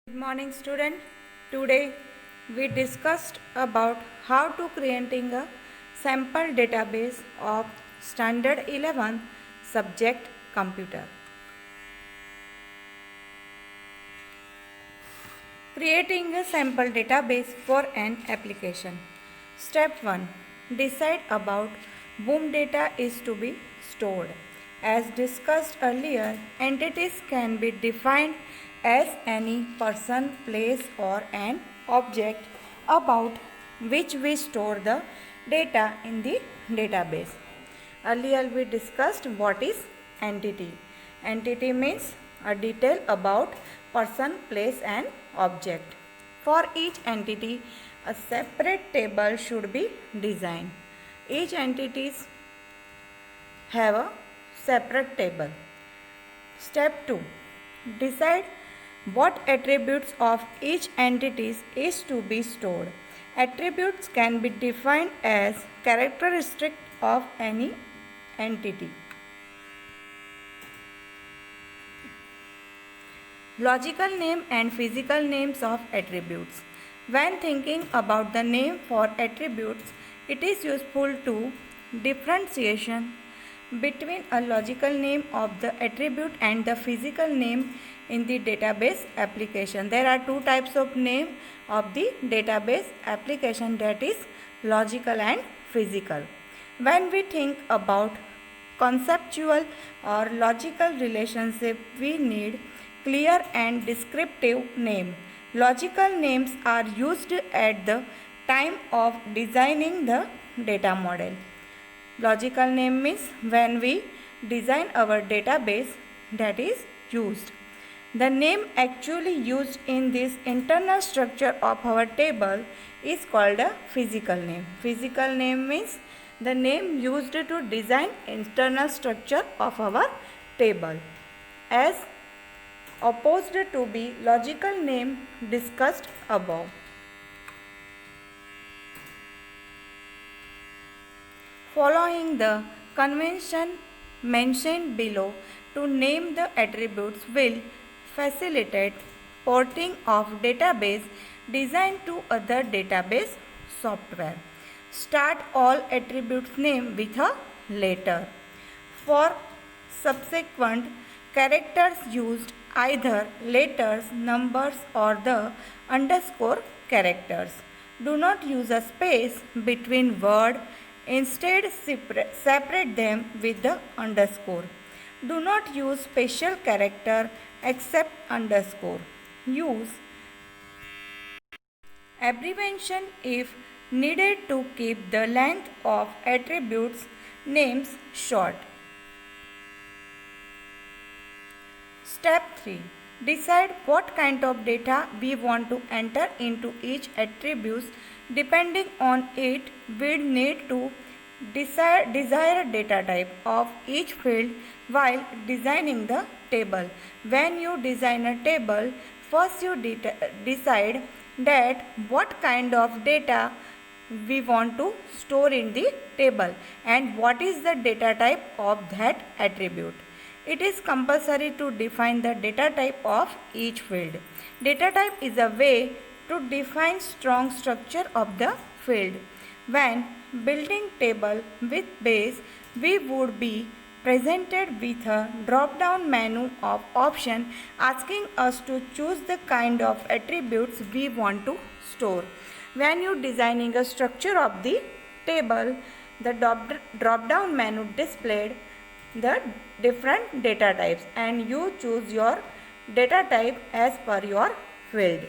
Good morning student. Today we discussed about how to creating a sample database of standard 11 subject computer. Creating a sample database for an application. Step 1. Decide about whom data is to be stored. As discussed earlier, entities can be defined as any person, place or an object about which we store the data in the database. Earlier we discussed what is entity. Entity means a detail about person, place and object. For each entity, a separate table should be designed. Each entities have a separate table. Step 2. Decide what attributes of each entity is to be stored. Attributes can be defined as characteristics of any entity. Logical name and physical names of attributes. When thinking about the name for attributes, it is useful to differentiation between a logical name of the attribute and the physical name in the database application. There are two types of name of the database application, that is logical and physical. When we think about conceptual or logical relationship, we need clear and descriptive name. Logical names are used at the time of designing the data model. Logical name means when we design our database, that is used. The name actually used in this internal structure of our table is called a physical name. Physical name means the name used to design internal structure of our table, as opposed to be logical name discussed above. Following the convention mentioned below to name the attributes will facilitate porting of database design to other database software. Start all attributes name with a letter. For subsequent characters used either letters, numbers or the underscore characters. Do not use a space between word. Instead, separate them with the underscore. Do not use special character except underscore. Use abbreviation if needed to keep the length of attributes names short. Step 3. Decide what kind of data we want to enter into each attribute. Depending on it, we need to desired data type of each field while designing the table. When you design a table, first you decide that what kind of data we want to store in the table and what is the data type of that attribute. It is compulsory to define the data type of each field. Data type is a way to define strong structure of the field. When building table with base, we would be presented with a drop-down menu of option asking us to choose the kind of attributes we want to store. When you designing a structure of the table, the drop-down menu displayed the different data types and you choose your data type as per your field.